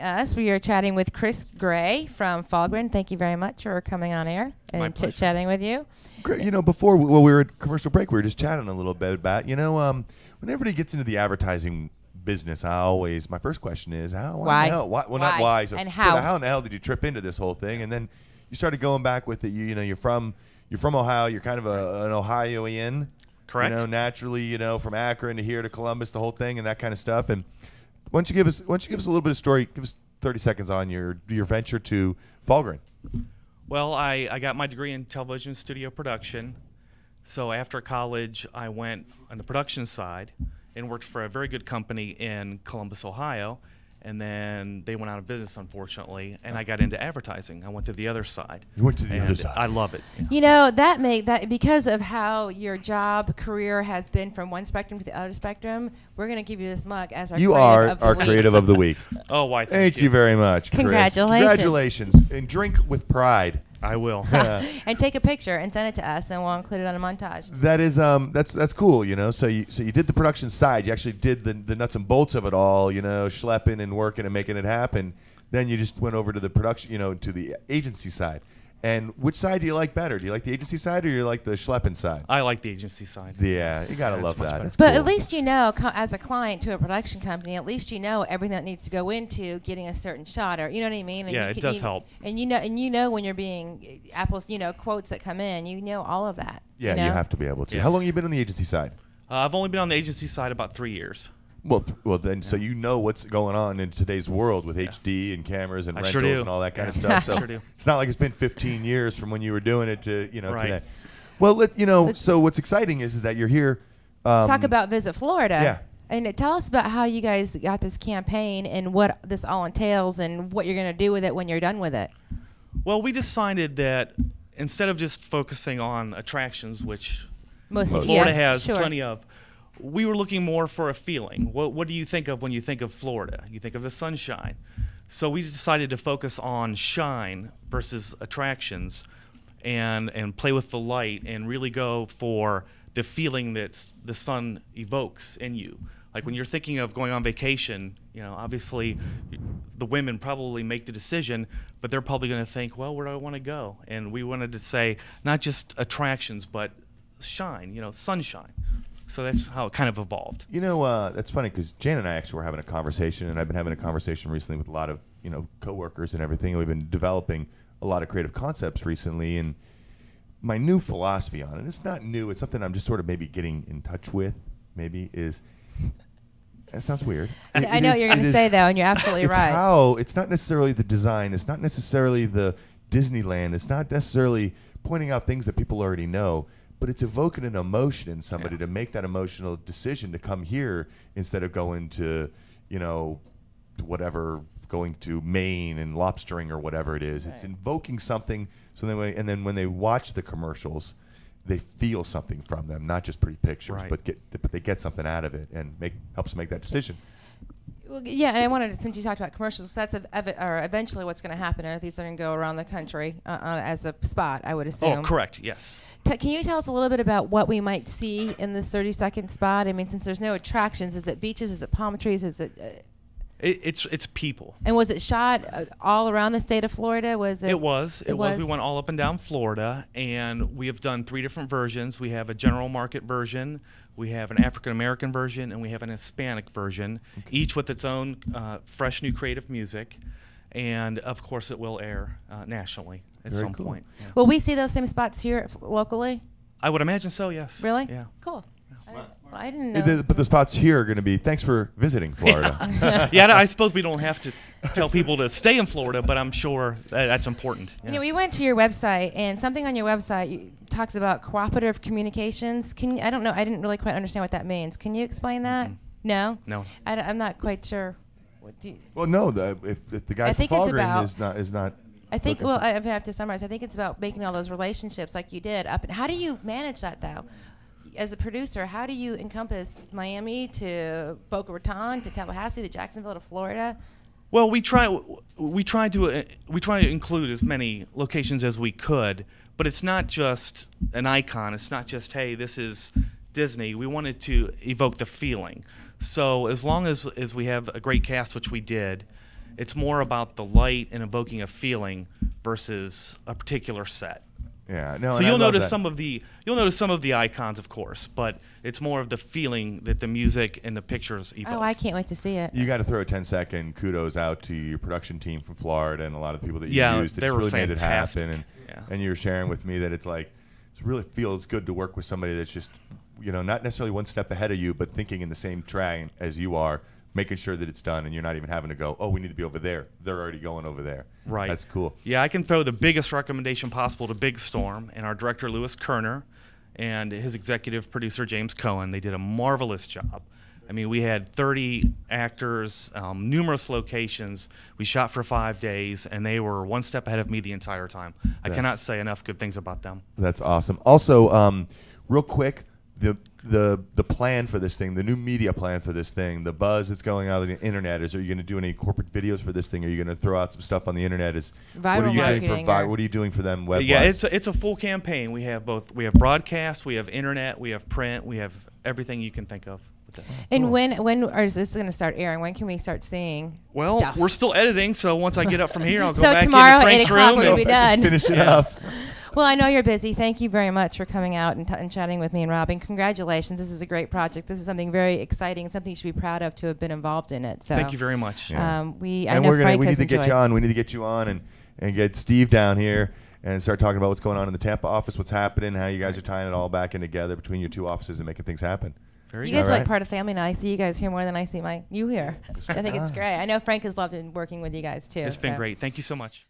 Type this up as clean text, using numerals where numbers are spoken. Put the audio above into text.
us. We are chatting with Chris Gray from Fahlgren. Thank you very much for coming on air and chit-chatting with you. Great. You know, before we were at commercial break, we were just chatting a little bit about, when everybody gets into the advertising business, my first question is, why? Not why. So, and how? So how in the hell did you trip into this whole thing? And then you started going back with it. You're from Ohio. You're kind of an Ohioan. Correct. Naturally, from Akron to here to Columbus, the whole thing and that kind of stuff. And why don't you give us a little bit of story? Give us 30 seconds on your venture to Fahlgren. Well, I got my degree in television studio production. So after college, I went on the production side and worked for a very good company in Columbus, Ohio. And then they went out of business, unfortunately, and I got into advertising. I went to the other side. You went to the other side. I love it. That because of how your job career has been from one spectrum to the other spectrum, we're going to give you this mug as our creative of the week. Oh, why? Thank you very much, Chris. Congratulations. And drink with pride. I will. And take a picture and send it to us, and we'll include it on a montage. That is that's cool, So you did the production side. You actually did the nuts and bolts of it all, schlepping and working and making it happen. Then you just went over to the production, to the agency side. And which side do you like better? Do you like the agency side or you like the schlepping side? I like the agency side. Yeah, you gotta love that. But cool. at least as a client to a production company, at least everything that needs to go into getting a certain shot, or you know what I mean? And it does help. And when you're being apples, quotes that come in, all of that. Yeah, you have to be able to. Yeah. How long have you been on the agency side? I've only been on the agency side about 3 years. So you know what's going on in today's world with HD and cameras and rentals and all that kind of stuff. So it's not like it's been 15 years from when you were doing it to today. Well, so what's exciting is that you're here. Talk about Visit Florida. Yeah. And tell us about how you guys got this campaign and what this all entails and what you're going to do with it when you're done with it. Well, we decided that instead of just focusing on attractions, which Florida has plenty of, we were looking more for a feeling. What do you think of when you think of Florida? You think of the sunshine. So we decided to focus on shine versus attractions and play with the light and really go for the feeling that the sun evokes in you. Like when you're thinking of going on vacation, obviously the women probably make the decision, but they're probably going to think, well, where do I want to go? And we wanted to say not just attractions, but shine, sunshine. So that's how it kind of evolved. That's funny because Jan and I actually were having a conversation, and I've been having a conversation recently with a lot of, coworkers and everything. And we've been developing a lot of creative concepts recently. And my new philosophy on it, it's not new, it's something I'm just sort of maybe getting in touch with, is, that sounds weird. I know what you're going to say, though, and you're absolutely right. It's not necessarily the design. It's not necessarily the Disneyland. It's not necessarily pointing out things that people already know. But it's evoking an emotion in somebody to make that emotional decision to come here instead of going to, going to Maine and lobstering or whatever it is. Right. It's invoking something. So then when they watch the commercials, they feel something from them, not just pretty pictures, but they get something out of it and helps them make that decision. Well, yeah, and I wanted, since you talked about commercials, that's eventually what's going to happen. These are going to go around the country as a spot, I would assume. Oh, correct, yes. Can you tell us a little bit about what we might see in this 30-second spot? I mean, since there's no attractions, is it beaches? Is it palm trees? Is it? It's people. And was it shot all around the state of Florida? It was. We went all up and down Florida, and we have done 3 different versions. We have a general market version, we have an African American version, and we have an Hispanic version, each with its own fresh new creative music. And of course, it will air nationally at some point. Yeah. Will we see those same spots here locally? I would imagine so. Yes. Really? Yeah. Cool. I didn't know. But the spots here are going to be thanks for visiting Florida. Yeah, I suppose we don't have to tell people to stay in Florida, but I'm sure that's important. Yeah. We went to your website, and something on your website talks about cooperative communications. I don't know. I didn't really quite understand what that means. Can you explain that? No. I'm not quite sure. Well, no. If the guy from Fahlgren is not. I think. Well, I have to summarize. I think it's about making all those relationships like you did up. And how do you manage that though? As a producer, how do you encompass Miami to Boca Raton to Tallahassee to Jacksonville to Florida? Well, we try to include as many locations as we could, but it's not just an icon. It's not just, hey, this is Disney. We wanted to evoke the feeling. So as long as we have a great cast, which we did, It's more about the light and evoking a feeling versus a particular set. Yeah, no. So you'll notice some of the icons, of course, but it's more of the feeling that the music and the pictures evoke. Oh, I can't wait to see it. You got to throw a 10-second kudos out to your production team from Florida and a lot of the people that you used that they really were made it fantastic. happen. And you were sharing with me that it's like it really feels good to work with somebody that's just not necessarily one step ahead of you, but thinking in the same track as you are, making sure that it's done, and you're not even having to go, oh, we need to be over there. They're already going over there. Right. That's cool. Yeah, I can throw the biggest recommendation possible to Big Storm and our director, Louis Kerner, and his executive producer, James Cohen. They did a marvelous job. I mean, we had 30 actors, numerous locations. We shot for 5 days, and they were one step ahead of me the entire time. I cannot say enough good things about them. That's awesome. Also, real quick, the plan for this thing, the new media plan for this thing, the buzz that's going out on the internet. Are you going to do any corporate videos for this thing? Are you going to throw out some stuff on the internet? What are you doing for them web-wise? Yeah, it's a full campaign. We have both. We have broadcast, we have internet, we have print, we have everything you can think of. And when is this going to start airing? When can we start seeing stuff? We're still editing, so once I get up from here, I'll go so back tomorrow, into Frank's 8 o'clock, room we'll be done. Finish it up. Well, I know you're busy. Thank you very much for coming out and chatting with me and Rob. And congratulations. This is a great project. This is something very exciting and something you should be proud of to have been involved in it. So thank you very much. We need to get you on. We need to get you on and get Steve down here and start talking about what's going on in the Tampa office, what's happening, how you guys are tying it all back in together between your two offices and making things happen. You guys are like part of the family now. I see you guys here more than I see you here. I think it's great. I know Frank has loved working with you guys too. It's been great. Thank you so much.